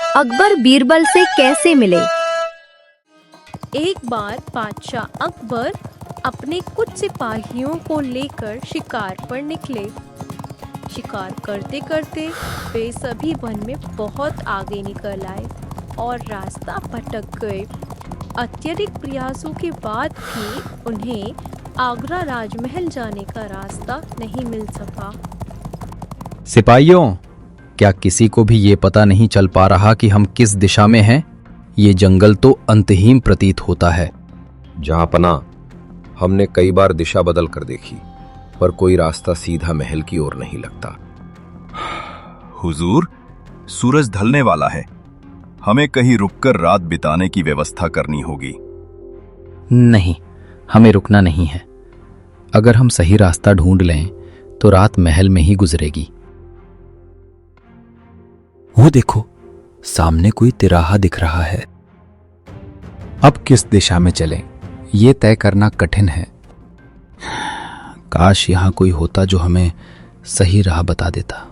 अकबर बीरबल से कैसे मिले। एक बार बादशाह अकबर अपने कुछ सिपाहियों को लेकर शिकार पर निकले। शिकार करते करते वे सभी वन में बहुत आगे निकल आए और रास्ता भटक गए। अत्यधिक प्रयासों के बाद भी उन्हें आगरा राजमहल जाने का रास्ता नहीं मिल सका। सिपाहियों, क्या किसी को भी ये पता नहीं चल पा रहा कि हम किस दिशा में हैं? ये जंगल तो अंतहीन प्रतीत होता है। जहांपना, हमने कई बार दिशा बदल कर देखी, पर कोई रास्ता सीधा महल की ओर नहीं लगता। हुजूर, सूरज ढलने वाला है। हमें कहीं रुककर रात बिताने की व्यवस्था करनी होगी। नहीं, हमें रुकना नहीं है। अगर हम सही रास्ता ढूंढ लें तो रात महल में ही गुजरेगी। वो देखो, सामने कोई तिराहा दिख रहा है। अब किस दिशा में चलें, ये तय करना कठिन है। काश यहां कोई होता जो हमें सही राह बता देता।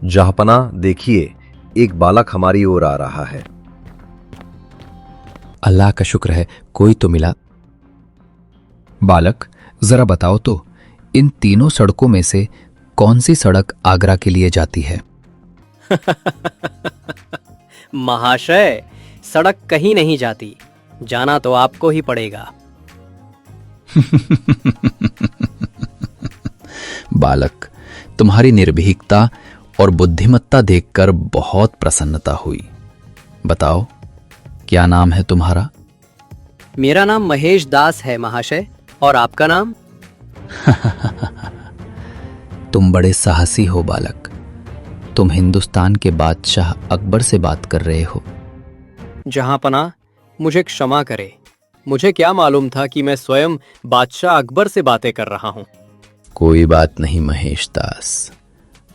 जहांपना, देखिए, एक बालक हमारी ओर आ रहा है। अल्लाह का शुक्र है, कोई तो मिला। बालक, जरा बताओ तो, इन तीनों सड़कों में से कौन सी सड़क आगरा के लिए जाती है? महाशय, सड़क कहीं नहीं जाती, जाना तो आपको ही पड़ेगा। बालक, तुम्हारी निर्भीकता और बुद्धिमत्ता देखकर बहुत प्रसन्नता हुई। बताओ, क्या नाम है तुम्हारा? मेरा नाम महेश दास है महाशय। और आपका नाम? तुम बड़े साहसी हो बालक। तुम हिंदुस्तान के बादशाह अकबर से बात कर रहे हो। जहांपना, मुझे क्षमा करे। मुझे क्या मालूम था कि मैं स्वयं बादशाह अकबर से बातें कर रहा हूं। कोई बात नहीं महेश दास,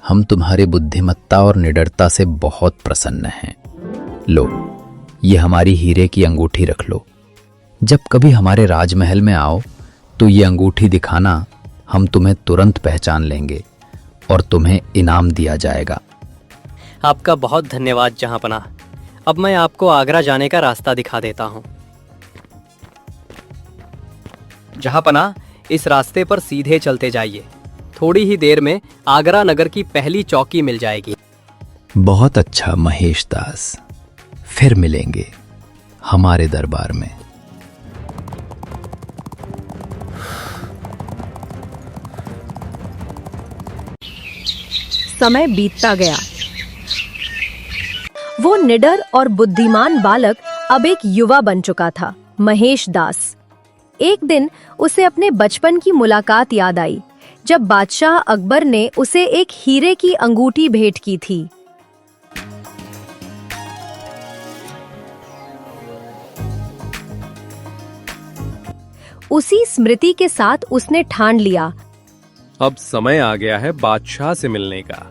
हम तुम्हारी बुद्धिमत्ता और निडरता से बहुत प्रसन्न हैं। लो, ये हमारी हीरे की अंगूठी रख लो। जब कभी हमारे राजमहल में आओ तो ये अंगूठी दिखाना, हम तुम्हें तुरंत पहचान लेंगे और तुम्हें इनाम दिया जाएगा। आपका बहुत धन्यवाद जहांपना। अब मैं आपको आगरा जाने का रास्ता दिखा देता हूं। जहांपना, इस रास्ते पर सीधे चलते जाइए। थोड़ी ही देर में आगरा नगर की पहली चौकी मिल जाएगी। बहुत अच्छा महेश दास, फिर मिलेंगे हमारे दरबार में। समय बीतता गया। वो निडर और बुद्धिमान बालक अब एक युवा बन चुका था, महेश दास। एक दिन उसे अपने बचपन की मुलाकात याद आई, जब बादशाह अकबर ने उसे एक हीरे की अंगूठी भेंट की थी। उसी स्मृति के साथ उसने ठान लिया, अब समय आ गया है बादशाह से मिलने का।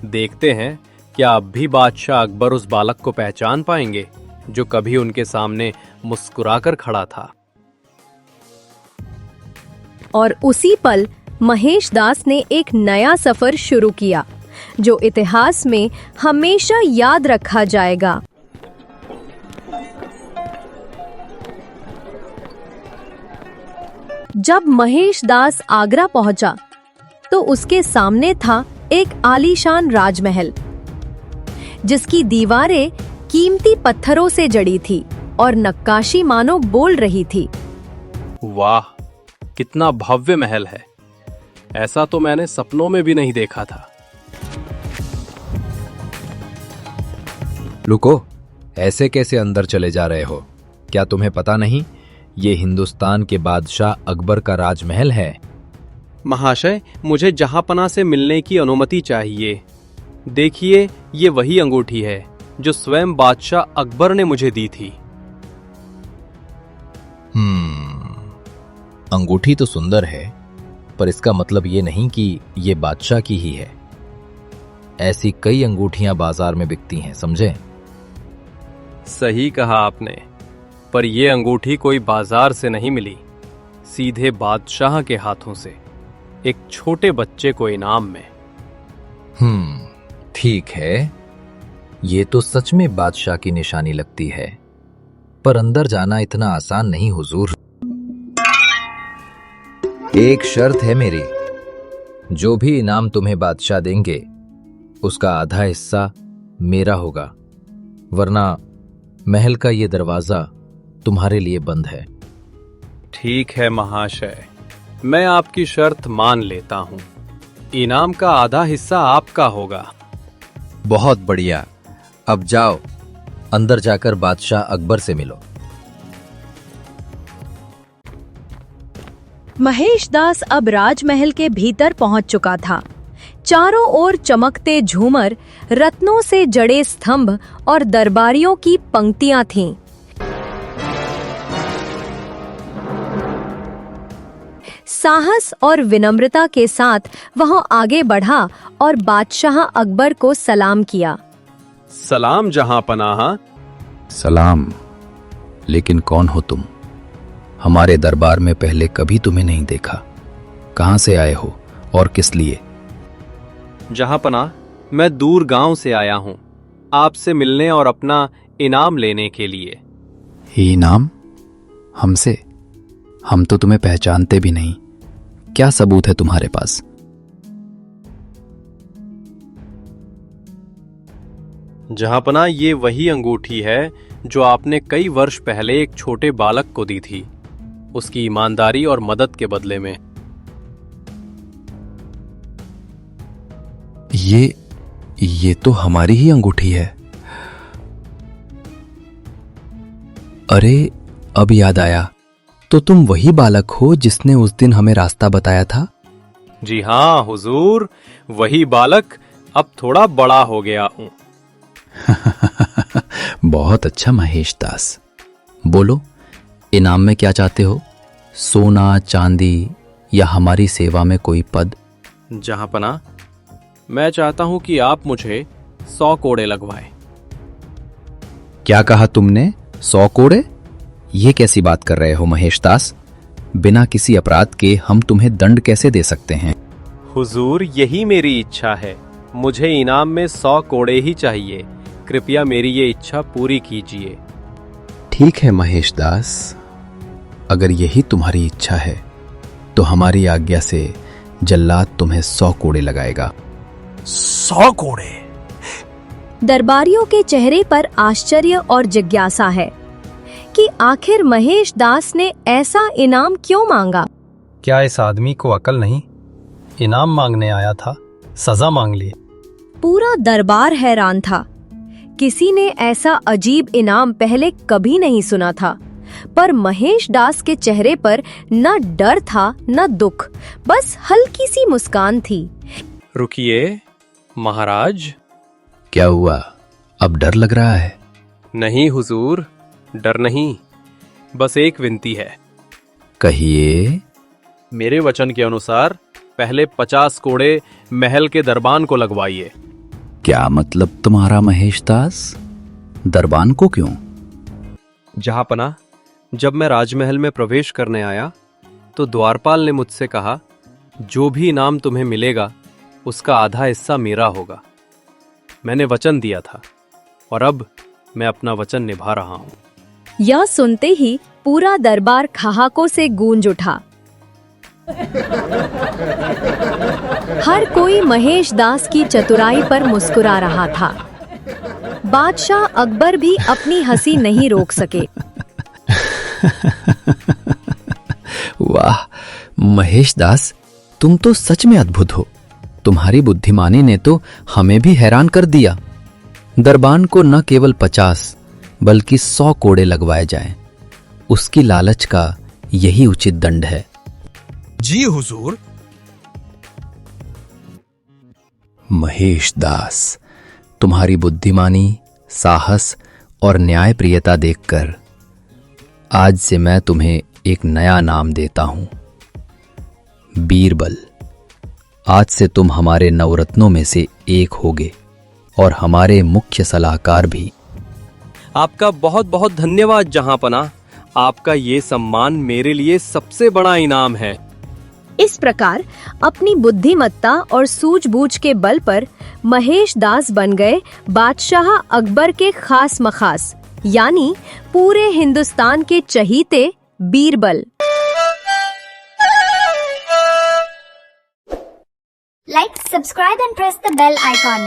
देखते हैं क्या अब भी बादशाह अकबर उस बालक को पहचान पाएंगे जो कभी उनके सामने मुस्कुराकर खड़ा था। और उसी पल महेश दास ने एक नया सफर शुरू किया, जो इतिहास में हमेशा याद रखा जाएगा। जब महेश दास आगरा पहुंचा तो उसके सामने था एक आलीशान राजमहल, जिसकी दीवारें कीमती पत्थरों से जड़ी थी और नक्काशी मानो बोल रही थी। वाह, कितना भव्य महल है। ऐसा तो मैंने सपनों में भी नहीं देखा था। रुको, ऐसे कैसे अंदर चले जा रहे हो? क्या तुम्हें पता नहीं, ये हिंदुस्तान के बादशाह अकबर का राजमहल है। महाशय, मुझे जहांपना से मिलने की अनुमति चाहिए। देखिए, ये वही अंगूठी है जो स्वयं बादशाह अकबर ने मुझे दी थी। अंगूठी तो सुंदर है, पर इसका मतलब ये नहीं कि ये बादशाह की ही है। ऐसी कई अंगूठियां बाजार में बिकती हैं, समझे? सही कहा आपने, पर यह अंगूठी कोई बाजार से नहीं मिली, सीधे बादशाह के हाथों से, एक छोटे बच्चे को इनाम में। ठीक है, ये तो सच में बादशाह की निशानी लगती है, पर अंदर जाना इतना आसान नहीं हुजूर। एक शर्त है मेरी, जो भी इनाम तुम्हें बादशाह देंगे उसका आधा हिस्सा मेरा होगा, वरना महल का ये दरवाजा तुम्हारे लिए बंद है। ठीक है महाशय, मैं आपकी शर्त मान लेता हूँ। इनाम का आधा हिस्सा आपका होगा। बहुत बढ़िया, अब जाओ, अंदर जाकर बादशाह अकबर से मिलो। महेश दास अब राजमहल के भीतर पहुंच चुका था। चारों ओर चमकते झूमर, रत्नों से जड़े स्तंभ और दरबारियों की पंक्तियां थीं। साहस और विनम्रता के साथ वह आगे बढ़ा और बादशाह अकबर को सलाम किया। सलाम जहां पनाह। सलाम, लेकिन कौन हो तुम? हमारे दरबार में पहले कभी तुम्हें नहीं देखा। कहां से आए हो और किस लिए? जहां पनाह, मैं दूर गांव से आया हूं, आपसे मिलने और अपना इनाम लेने के लिए। इनाम? हमसे? हम तो तुम्हें पहचानते भी नहीं। क्या सबूत है तुम्हारे पास? जहांपना, ये वही अंगूठी है जो आपने कई वर्ष पहले एक छोटे बालक को दी थी, उसकी ईमानदारी और मदद के बदले में। ये तो हमारी ही अंगूठी है। अरे, अब याद आया, तो तुम वही बालक हो जिसने उस दिन हमें रास्ता बताया था? जी हाँ हुजूर, वही बालक। अब थोड़ा बड़ा हो गया हूं। बहुत अच्छा महेश दास। बोलो, इनाम में क्या चाहते हो? सोना, चांदी या हमारी सेवा में कोई पद? जहांपना, मैं चाहता हूं कि आप मुझे 100 कोड़े लगवाएं। क्या कहा तुमने? 100 कोड़े? ये कैसी बात कर रहे हो महेश दास? बिना किसी अपराध के हम तुम्हें दंड कैसे दे सकते हैं? हुजूर, यही मेरी इच्छा है। मुझे इनाम में 100 कोड़े ही चाहिए। कृपया मेरी ये इच्छा पूरी कीजिए। ठीक है महेश दास, अगर यही तुम्हारी इच्छा है तो हमारी आज्ञा से जल्लाद तुम्हें 100 कोड़े लगाएगा। 100 कोड़े? दरबारियों के चेहरे पर आश्चर्य और जिज्ञासा है कि आखिर महेश दास ने ऐसा इनाम क्यों मांगा। क्या इस आदमी को अकल नहीं? इनाम मांगने आया था, सजा मांग ली। पूरा दरबार हैरान था। किसी ने ऐसा अजीब इनाम पहले कभी नहीं सुना था, पर महेश दास के चेहरे पर न डर था न दुख, बस हल्की सी मुस्कान थी। रुकिए महाराज। क्या हुआ, अब डर लग रहा है? नहीं हुजूर, डर नहीं, बस एक विनती है। कहिए। मेरे वचन के अनुसार पहले 50 कोड़े महल के दरबान को लगवाइए। क्या मतलब तुम्हारा महेश दास? दरबान को क्यों? जहांपना, जब मैं राजमहल में प्रवेश करने आया तो द्वारपाल ने मुझसे कहा, जो भी इनाम तुम्हें मिलेगा उसका आधा हिस्सा मेरा होगा। मैंने वचन दिया था और अब मैं अपना वचन निभा रहा हूं। यह सुनते ही पूरा दरबार ठहाकों से गूंज उठा। हर कोई महेश दास की चतुराई पर मुस्कुरा रहा था। बादशाह अकबर भी अपनी हंसी नहीं रोक सके। वाह महेश दास, तुम तो सच में अद्भुत हो। तुम्हारी बुद्धिमानी ने तो हमें भी हैरान कर दिया। दरबान को न केवल 50 बल्कि 100 कोड़े लगवाए जाएं, उसकी लालच का यही उचित दंड है। जी हुजूर। महेश दास, तुम्हारी बुद्धिमानी, साहस और न्यायप्रियता देखकर आज से मैं तुम्हें एक नया नाम देता हूं, बीरबल। आज से तुम हमारे नवरत्नों में से एक होगे और हमारे मुख्य सलाहकार भी। आपका बहुत बहुत धन्यवाद जहांपना। आपका ये सम्मान मेरे लिए सबसे बड़ा इनाम है। इस प्रकार अपनी बुद्धिमत्ता और सूझबूझ के बल पर महेश दास बन गए बादशाह अकबर के खास मखास, यानी पूरे हिंदुस्तान के चहीते Birbal. Like, subscribe and press the bell icon.